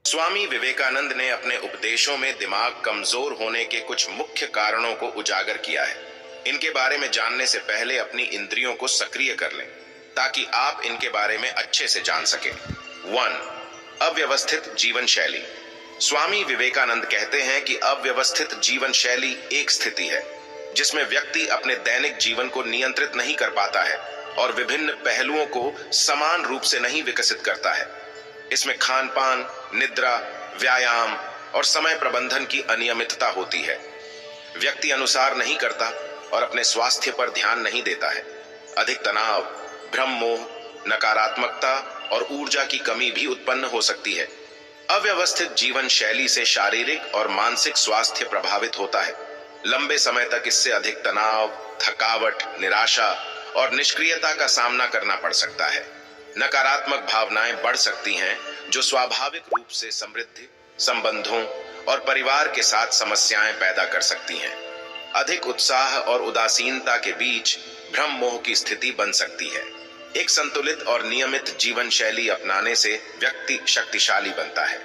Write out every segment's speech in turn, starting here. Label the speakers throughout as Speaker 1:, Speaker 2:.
Speaker 1: स्वामी विवेकानंद ने अपने उपदेशों में दिमाग कमजोर होने के कुछ मुख्य कारणों को उजागर किया है। इनके बारे में जानने से पहले अपनी इंद्रियों को सक्रिय कर लें ताकि आप इनके बारे में अच्छे से जान सकें। 1. अव्यवस्थित जीवन शैली। स्वामी विवेकानंद कहते हैं कि अव्यवस्थित जीवन शैली एक स्थिति है जिसमें व्यक्ति अपने दैनिक जीवन को नियंत्रित नहीं कर पाता है और विभिन्न पहलुओं को समान रूप से नहीं विकसित करता है। इसमें खान पान, निद्रा, व्यायाम और समय प्रबंधन की अनियमितता होती है। व्यक्ति अनुसार नहीं करता और अपने स्वास्थ्य पर ध्यान नहीं देता है। अधिक तनाव, भ्रम मोह, नकारात्मकता और ऊर्जा की कमी भी उत्पन्न हो सकती है। अव्यवस्थित जीवन शैली से शारीरिक और मानसिक स्वास्थ्य प्रभावित होता है। लंबे समय तक इससे अधिक तनाव, थकावट, निराशा और निष्क्रियता का सामना करना पड़ सकता है। नकारात्मक भावनाएं बढ़ सकती हैं जो स्वाभाविक रूप से समृद्धि, संबंधों और परिवार के साथ समस्याएं पैदा कर सकती हैं। अधिक उत्साह और उदासीनता के बीच भ्रम मोह की स्थिति बन सकती है। एक संतुलित और नियमित जीवन शैली अपनाने से व्यक्ति शक्तिशाली बनता है।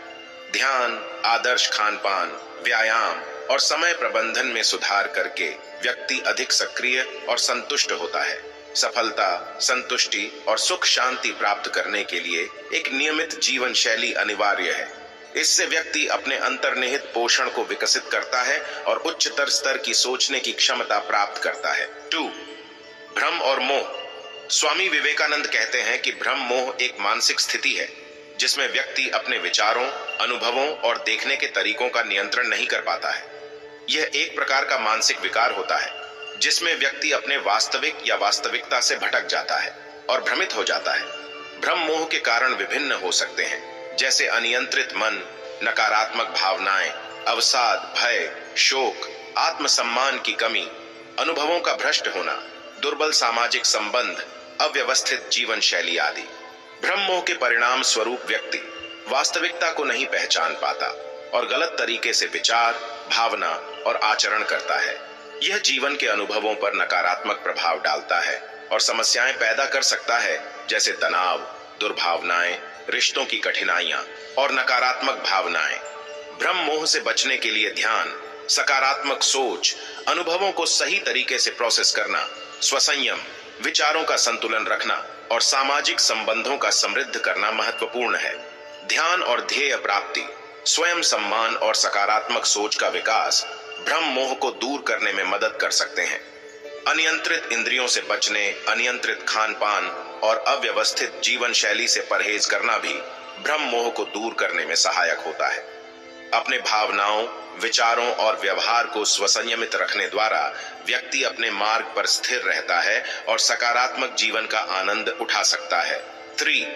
Speaker 1: ध्यान, आदर्श खान-पान, व्यायाम और समय प्रबंधन में सुधार करके व्यक्ति अधिक सक्रिय और संतुष्ट होता है। सफलता, संतुष्टि और सुख शांति प्राप्त करने के लिए एक नियमित जीवन शैली अनिवार्य है। इससे व्यक्ति अपने अंतर्निहित पोषण को विकसित करता है और उच्चतर स्तर की सोचने की क्षमता प्राप्त करता है। 2. भ्रम और मोह। स्वामी विवेकानंद कहते हैं कि भ्रम मोह एक मानसिक स्थिति है जिसमें व्यक्ति अपने विचारों, अनुभवों और देखने के तरीकों का नियंत्रण नहीं कर पाता है। यह एक प्रकार का मानसिक विकार होता है जिसमें व्यक्ति अपने वास्तविक या वास्तविकता से भटक जाता है और भ्रमित हो जाता है। भ्रम मोह के कारण विभिन्न हो सकते हैं, जैसे अनियंत्रित मन, नकारात्मक भावनाएं, अवसाद, भय, शोक, आत्मसम्मान की कमी, अनुभवों का भ्रष्ट होना, दुर्बल सामाजिक संबंध, अव्यवस्थित जीवन शैली आदि। भ्रम मोह के परिणाम स्वरूप व्यक्ति वास्तविकता को नहीं पहचान पाता और गलत तरीके से विचार, भावना और आचरण करता है। यह जीवन के अनुभवों पर नकारात्मक प्रभाव डालता है और समस्याएं पैदा कर सकता है, जैसे तनाव, दुर्भावनाएं, रिश्तों की कठिनाइयां और नकारात्मक भावनाएं। भ्रम मोह से बचने के लिए ध्यान, सकारात्मक सोच, अनुभवों को सही तरीके से प्रोसेस करना, स्वसंयम, विचारों का संतुलन रखना और सामाजिक संबंधों का समृद्ध करना महत्वपूर्ण है। ध्यान और ध्येय प्राप्ति, स्वयं सम्मान और सकारात्मक सोच का विकास भ्रम मोह को दूर करने में मदद कर सकते हैं। अनियंत्रित इंद्रियों से बचने, अनियंत्रित खान-पान और अव्यवस्थित जीवन शैली से परहेज करना भी भ्रम मोह को दूर करने में सहायक होता है। अपने भावनाओं, विचारों और व्यवहार को स्वसंयमित रखने द्वारा व्यक्ति अपने मार्ग पर स्थिर रहता है और सकारात्मक जीवन का आनंद उठा सकता है। 3.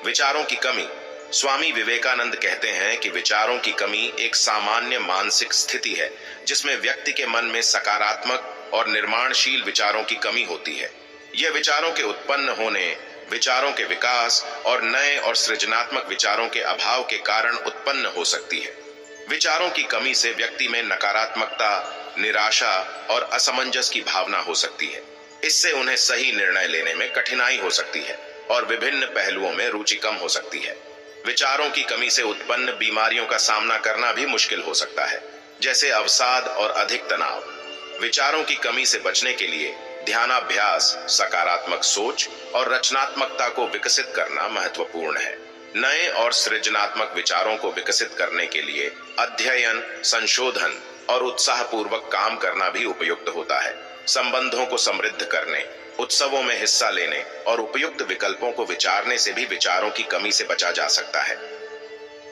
Speaker 1: विचारों की कमी। स्वामी विवेकानंद कहते हैं कि विचारों की कमी एक सामान्य मानसिक स्थिति है जिसमें व्यक्ति के मन में सकारात्मक और निर्माणशील विचारों की कमी होती है। यह विचारों के उत्पन्न होने, विचारों के विकास और नए और सृजनात्मक विचारों के अभाव के कारण उत्पन्न हो सकती है। विचारों की कमी से व्यक्ति में नकारात्मकता, निराशा और असमंजस की भावना हो सकती है। इससे उन्हें सही निर्णय लेने में कठिनाई हो सकती है और विभिन्न पहलुओं में रुचि कम हो सकती है। विचारों की कमी से उत्पन्न बीमारियों का सामना करना भी मुश्किल हो सकता है, जैसे अवसाद और अधिक तनाव। विचारों की कमी से बचने के लिए ध्यानाभ्यास, सकारात्मक सोच और रचनात्मकता को विकसित करना महत्वपूर्ण है। नए और सृजनात्मक विचारों को विकसित करने के लिए अध्ययन, संशोधन और उत्साहपूर्वक काम करना भी उपयुक्त होता है। संबंधों को समृद्ध करने, उत्सवों में हिस्सा लेने और उपयुक्त विकल्पों को विचारने से भी विचारों की कमी से बचा जा सकता है।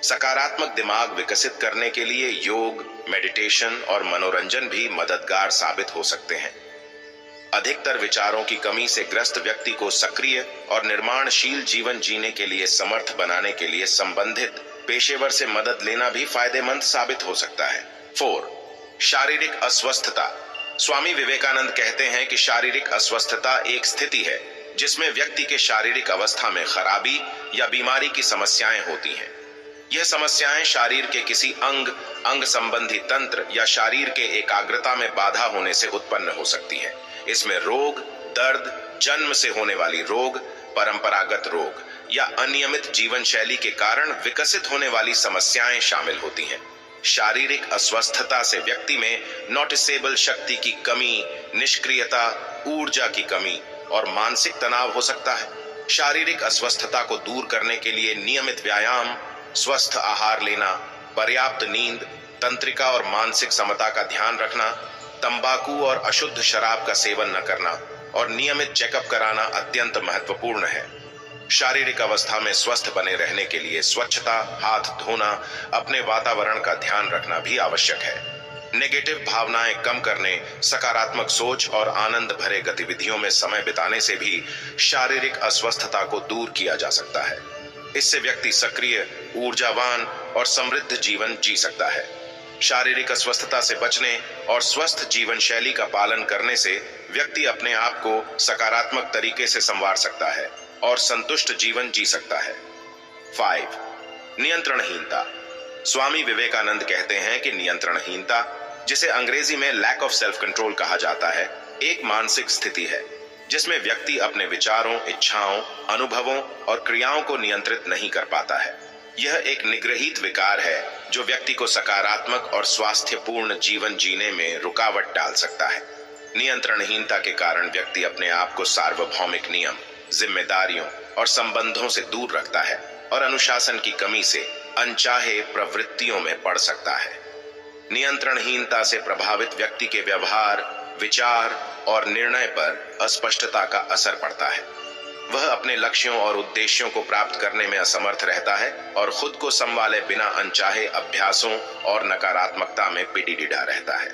Speaker 1: सकारात्मक दिमाग विकसित करने के लिए योग, मेडिटेशन और मनोरंजन भी मददगार साबित हो सकते हैं। अधिकतर विचारों की कमी से ग्रस्त व्यक्ति को सक्रिय और निर्माणशील जीवन जीने के लिए समर्थ बनाने के लिए संबंधित पेशेवर से मदद लेना भी फायदेमंद साबित हो सकता है। 4. शारीरिक अस्वस्थता। स्वामी विवेकानंद कहते हैं कि शारीरिक अस्वस्थता एक स्थिति है जिसमें व्यक्ति के शारीरिक अवस्था में खराबी या बीमारी की समस्याएं होती हैं। यह समस्याएं शरीर के किसी अंग संबंधी तंत्र या शरीर के एकाग्रता में बाधा होने से उत्पन्न हो सकती है। इसमें रोग, दर्द, जन्म से होने वाली रोग, परंपरागत रोग या अनियमित जीवन शैली के कारण विकसित होने वाली समस्याएं शामिल होती हैं। शारीरिक अस्वस्थता से व्यक्ति में नोटिसेबल शक्ति की कमी, निष्क्रियता, ऊर्जा की कमी और मानसिक तनाव हो सकता है। शारीरिक अस्वस्थता को दूर करने के लिए नियमित व्यायाम, स्वस्थ आहार लेना, पर्याप्त नींद, तंत्रिका और मानसिक समता का ध्यान रखना, तंबाकू और अशुद्ध शराब का सेवन न करना और नियमित चेकअप कराना अत्यंत महत्वपूर्ण है। शारीरिक अवस्था में स्वस्थ बने रहने के लिए स्वच्छता, हाथ धोना, अपने वातावरण का ध्यान रखना भी आवश्यक है। नेगेटिव भावनाएं कम करने, सकारात्मक सोच और आनंद भरे गतिविधियों में समय बिताने से भी शारीरिक अस्वस्थता को दूर किया जा सकता है। इससे व्यक्ति सक्रिय, ऊर्जावान और समृद्ध जीवन जी सकता है। शारीरिक अस्वस्थता से बचने और स्वस्थ जीवन शैली का पालन करने से व्यक्ति अपने आप को सकारात्मक तरीके से संवार सकता है और संतुष्ट जीवन जी सकता है। 5. नियंत्रणहीनता। स्वामी विवेकानंद कहते हैं कि नियंत्रणहीनता, जिसे अंग्रेजी में लैक ऑफ सेल्फ कंट्रोल कहा जाता है, एक मानसिक स्थिति है जिसमें व्यक्ति अपने विचारों, इच्छाओं, अनुभवों और क्रियाओं को नियंत्रित नहीं कर पाता है। यह एक निग्रहित विकार है जो व्यक्ति को सकारात्मक और स्वास्थ्यपूर्ण जीवन जीने में रुकावट डाल सकता है। नियंत्रणहीनता के कारण व्यक्ति अपने आप को सार्वभौमिक नियम, जिम्मेदारियों और संबंधों से दूर रखता है और अनुशासन की कमी से अनचाहे प्रवृत्तियों में पड़ सकता है। नियंत्रणहीनता से प्रभावित व्यक्ति के व्यवहार, विचार और निर्णय पर अस्पष्टता का असर पड़ता है। वह अपने लक्ष्यों और उद्देश्यों को प्राप्त करने में असमर्थ रहता है और खुद को संभाले बिना अनचाहे अभ्यासों और नकारात्मकता में पिटीडीडा रहता है।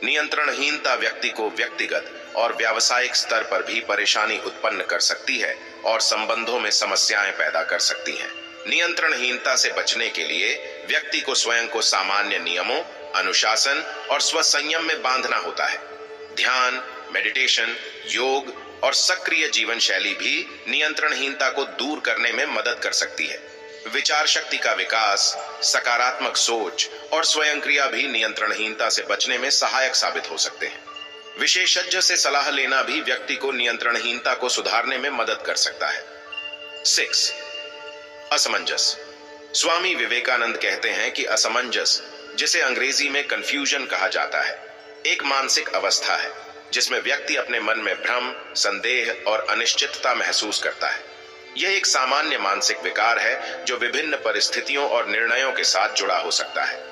Speaker 1: नियंत्रणहीनता व्यक्ति को व्यक्तिगत और व्यावसायिक स्तर पर भी परेशानी उत्पन्न कर सकती है और संबंधों में समस्याएं पैदा कर सकती हैं। नियंत्रणहीनता से बचने के लिए व्यक्ति को स्वयं को सामान्य नियमों, अनुशासन और स्वसंयम में बांधना होता है। ध्यान, मेडिटेशन, योग और सक्रिय जीवन शैली भी नियंत्रणहीनता को दूर करने में मदद कर सकती है। विचार शक्ति का विकास, सकारात्मक सोच और स्वयं क्रिया भी नियंत्रणहीनता से बचने में सहायक साबित हो सकते हैं। विशेषज्ञ से सलाह लेना भी व्यक्ति को नियंत्रणहीनता को सुधारने में मदद कर सकता है। 6. असमंजस। स्वामी विवेकानंद कहते हैं कि असमंजस, जिसे अंग्रेजी में कंफ्यूजन कहा जाता है, एक मानसिक अवस्था है जिसमें व्यक्ति अपने मन में भ्रम, संदेह और अनिश्चितता महसूस करता है। यह एक सामान्य मानसिक विकार है जो विभिन्न परिस्थितियों और निर्णयों के साथ जुड़ा हो सकता है।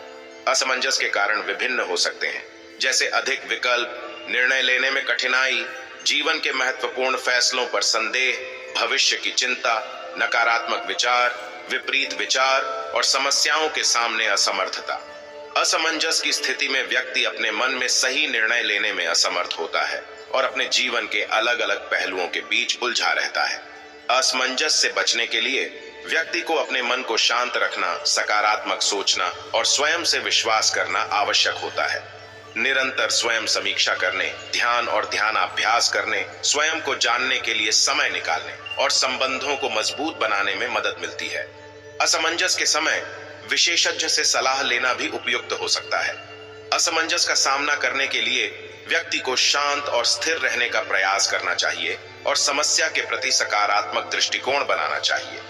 Speaker 1: असमंजस के कारण विभिन्न हो सकते हैं, जैसे अधिक विकल्प, निर्णय लेने में कठिनाई, जीवन के महत्वपूर्ण फैसलों पर संदेह, भविष्य की चिंता, नकारात्मक विचार, विपरीत विचार और समस्याओं के सामने असमर्थता। असमंजस की स्थिति में व्यक्ति अपने मन में सही निर्णय लेने में असमर्थ होता है और अपने जीवन के अलग अलग पहलुओं के बीच उलझा रहता है। असमंजस से बचने के लिए व्यक्ति को अपने मन को शांत रखना, सकारात्मक सोचना और स्वयं से विश्वास करना आवश्यक होता है। निरंतर स्वयं समीक्षा करने, ध्यान और ध्यानाभ्यास करने, स्वयं को जानने के लिए समय निकालने और संबंधों को मजबूत बनाने में मदद मिलती है। असमंजस के समय विशेषज्ञ से सलाह लेना भी उपयुक्त हो सकता है। असमंजस का सामना करने के लिए व्यक्ति को शांत और स्थिर रहने का प्रयास करना चाहिए और समस्या के प्रति सकारात्मक दृष्टिकोण बनाना चाहिए।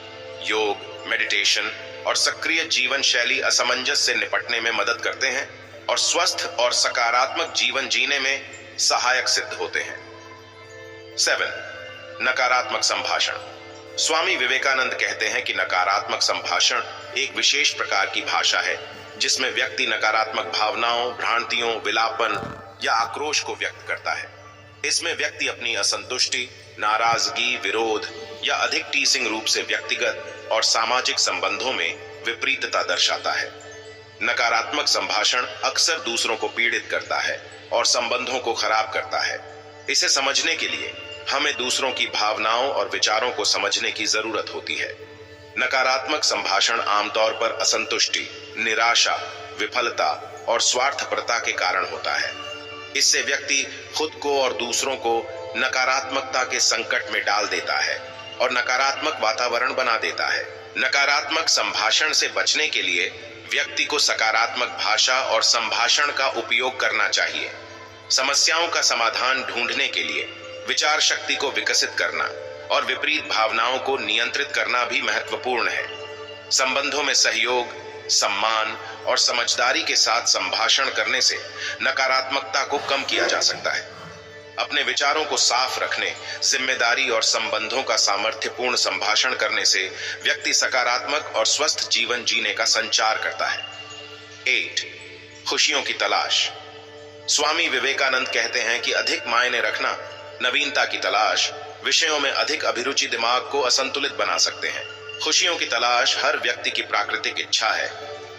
Speaker 1: योग, मेडिटेशन और सक्रिय जीवन शैली असमंजस से निपटने में मदद करते हैं और स्वस्थ और सकारात्मक जीवन जीने में सहायक सिद्ध होते हैं। 7. नकारात्मक संभाषण। स्वामी विवेकानंद कहते हैं कि नकारात्मक संभाषण एक विशेष प्रकार की भाषा है जिसमें व्यक्ति नकारात्मक भावनाओं, भ्रांतियों, विलापन या आक्रोश को व्यक्त करता है। इसमें व्यक्ति अपनी असंतुष्टि, नाराजगी, विरोध या अधिक टीसिंग रूप से व्यक्तिगत और सामाजिक संबंधों में विपरीतता दर्शाता है। नकारात्मक संभाषण अक्सर दूसरों को पीड़ित करता है और संबंधों को खराब करता है। इसे समझने के लिए हमें दूसरों की भावनाओं और विचारों को समझने की जरूरत होती है। नकारात्मक संभाषण आमतौर पर असंतुष्टि, निराशा, विफलता और स्वार्थपरता के कारण होता है। इससे व्यक्ति खुद को और दूसरों को नकारात्मकता के संकट में डाल देता है और नकारात्मक वातावरण बना देता है। नकारात्मक संभाषण से बचने के लिए व्यक्ति को सकारात्मक भाषा और संभाषण का उपयोग करना चाहिए। समस्याओं का समाधान ढूंढने के लिए विचार शक्ति को विकसित करना और विपरीत भावनाओं को नियंत्रित करना भी महत्वपूर्ण है। संबंधों में सहयोग, सम्मान और समझदारी के साथ संभाषण करने से नकारात्मकता को कम किया जा सकता है। अपने विचारों को साफ रखने, जिम्मेदारी और संबंधों का सामर्थ्यपूर्ण संभाषण करने से व्यक्ति सकारात्मक और स्वस्थ जीवन जीने का संचार करता है। 8. खुशियों की तलाश। स्वामी विवेकानंद कहते हैं कि अधिक मायने रखना, नवीनता की तलाश, विषयों में अधिक अभिरुचि दिमाग को असंतुलित बना सकते हैं। खुशियों की तलाश हर व्यक्ति की प्राकृतिक इच्छा है।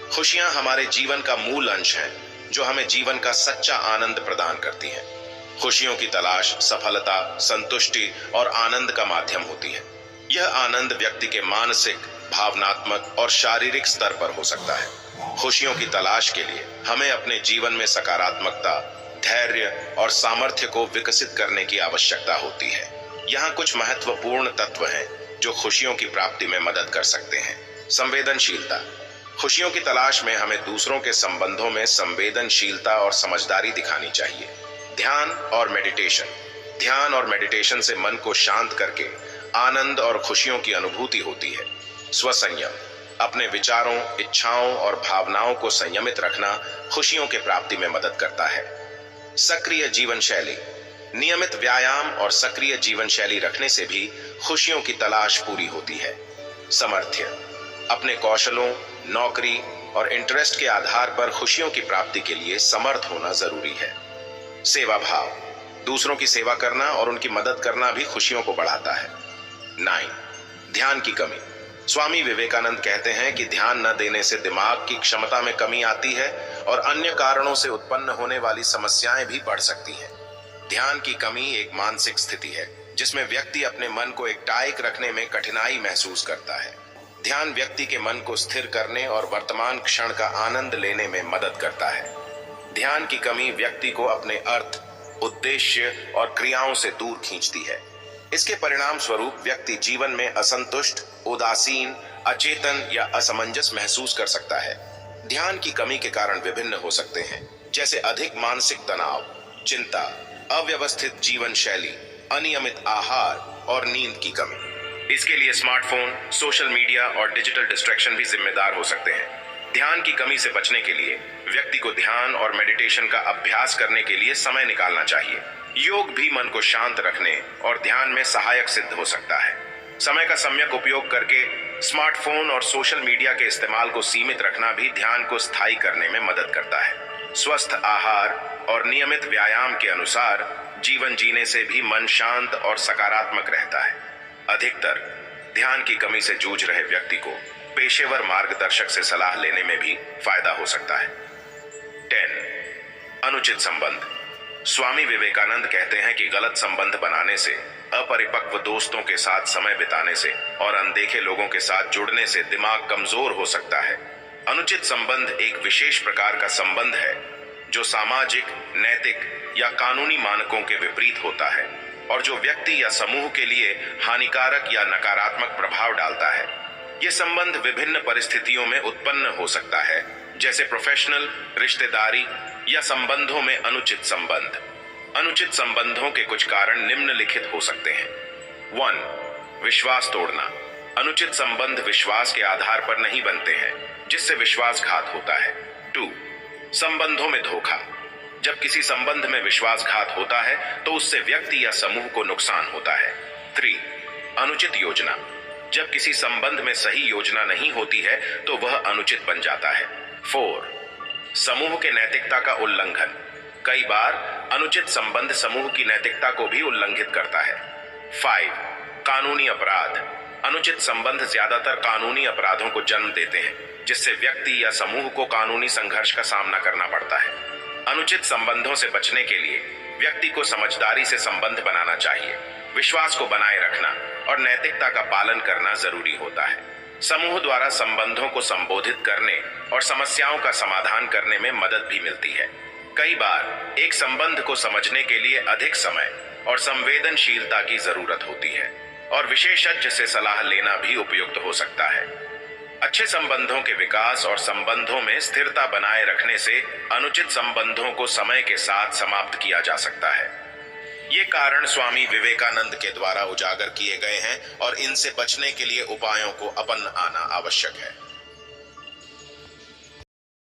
Speaker 1: खुशियां हमारे जीवन का मूल अंश हैं, जो हमें जीवन का सच्चा आनंद प्रदान करती हैं। खुशियों की तलाश सफलता, संतुष्टि और आनंद का माध्यम होती है। यह आनंद व्यक्ति के मानसिक, भावनात्मक और शारीरिक स्तर पर हो सकता है। खुशियों की तलाश के लिए हमें अपने जीवन में सकारात्मकता, धैर्य और सामर्थ्य को विकसित करने की आवश्यकता होती है। यहाँ कुछ महत्वपूर्ण तत्व हैं जो खुशियों की प्राप्ति में मदद कर सकते हैं। संवेदनशीलता। खुशियों की तलाश में हमें दूसरों के संबंधों में संवेदनशीलता और समझदारी दिखानी चाहिए। ध्यान और मेडिटेशन। ध्यान और मेडिटेशन से मन को शांत करके आनंद और खुशियों की अनुभूति होती है। स्वसंयम। अपने विचारों, इच्छाओं और भावनाओं को संयमित रखना खुशियों के प्राप्ति में मदद करता है। सक्रिय जीवन शैली। नियमित व्यायाम और सक्रिय जीवन शैली रखने से भी खुशियों की तलाश पूरी होती है। समर्थ्य। अपने कौशलों, नौकरी और इंटरेस्ट के आधार पर खुशियों की प्राप्ति के लिए समर्थ होना जरूरी है। सेवा भाव। दूसरों की सेवा करना और उनकी मदद करना भी खुशियों को बढ़ाता है। 9. ध्यान की कमी। स्वामी विवेकानंद कहते हैं कि ध्यान न देने से दिमाग की क्षमता में कमी आती है और अन्य कारणों से उत्पन्न होने वाली समस्याएं भी बढ़ सकती हैं। ध्यान की कमी एक मानसिक स्थिति है जिसमें व्यक्ति अपने मन को एकटाइक रखने में कठिनाई महसूस करता है। ध्यान व्यक्ति के मन को स्थिर करने और वर्तमान क्षण का आनंद लेने में मदद करता है। ध्यान की कमी व्यक्ति को अपने अर्थ, उद्देश्य और क्रियाओं से दूर खींचती है। इसके परिणाम स्वरूप व्यक्ति जीवन में असंतुष्ट, उदासीन, अचेतन या असमंजस महसूस कर सकता है। ध्यान की कमी के कारण विभिन्न हो सकते हैं, जैसे अधिक मानसिक तनाव, चिंता, अव्यवस्थित जीवन शैली, अनियमित आहार और नींद की कमी। इसके लिए स्मार्टफोन, सोशल मीडिया और डिजिटल डिस्ट्रैक्शन भी जिम्मेदार हो सकते हैं। ध्यान की कमी से बचने के लिए व्यक्ति को ध्यान और मेडिटेशन का अभ्यास करने के लिए समय निकालना चाहिए। योग भी मन को शांत रखने और ध्यान में सहायक सिद्ध हो सकता है। समय का सम्यक उपयोग करके स्मार्टफोन और सोशल मीडिया के इस्तेमाल को सीमित रखना भी ध्यान को स्थायी करने में मदद करता है। स्वस्थ आहार और नियमित व्यायाम के अनुसार जीवन जीने से भी मन शांत और सकारात्मक रहता है। अधिकतर ध्यान की कमी से जूझ रहे व्यक्ति को पेशेवर मार्गदर्शक से सलाह लेने में भी फायदा हो सकता है। 10. अनुचित संबंध। स्वामी विवेकानंद कहते हैं कि गलत संबंध बनाने से, अपरिपक्व दोस्तों के साथ समय बिताने से और अनदेखे लोगों के साथ जुड़ने से दिमाग कमजोर हो सकता है। अनुचित संबंध एक विशेष प्रकार का संबंध है जो सामाजिक, नैतिक या कानूनी मानकों के विपरीत होता है और जो व्यक्ति या समूह के लिए हानिकारक या नकारात्मक प्रभाव डालता है। यह संबंध विभिन्न परिस्थितियों में उत्पन्न हो सकता है, जैसे प्रोफेशनल, रिश्तेदारी या संबंधों में अनुचित संबंध। अनुचित संबंधों के कुछ कारण निम्नलिखित हो सकते हैं। 1. विश्वास तोड़ना। अनुचित संबंध विश्वास के आधार पर नहीं बनते हैं, जिससे विश्वासघात होता है। 2. संबंधों में धोखा। जब किसी संबंध में विश्वासघात होता है तो उससे व्यक्ति या समूह को नुकसान होता है। 3. अनुचित योजना। जब किसी संबंध में सही योजना नहीं होती है तो वह अनुचित बन जाता है। 4. समूह के नैतिकता का उल्लंघन। कई बार अनुचित संबंध समूह की नैतिकता को भी उल्लंघित करता है। 5. कानूनी अपराध। अनुचित संबंध ज्यादातर कानूनी अपराधों को जन्म देते हैं, जिससे व्यक्ति या समूह को कानूनी संघर्ष का सामना करना पड़ता है। अनुचित संबंधों से बचने के लिए व्यक्ति को समझदारी से संबंध बनाना चाहिए, विश्वास को बनाए रखना और नैतिकता का पालन करना जरूरी होता है। समूह द्वारा संबंधों को संबोधित करने और समस्याओं का समाधान करने में मदद भी मिलती है। कई बार एक संबंध को समझने के लिए अधिक समय और संवेदनशीलता की जरूरत होती है और विशेषज्ञ से सलाह लेना भी उपयुक्त हो सकता है। अच्छे संबंधों के विकास और संबंधों में स्थिरता बनाए रखने से अनुचित संबंधों को समय के साथ समाप्त किया जा सकता है। ये कारण स्वामी विवेकानंद के द्वारा उजागर किए गए हैं और इनसे बचने के लिए उपायों को अपन आना आवश्यक है।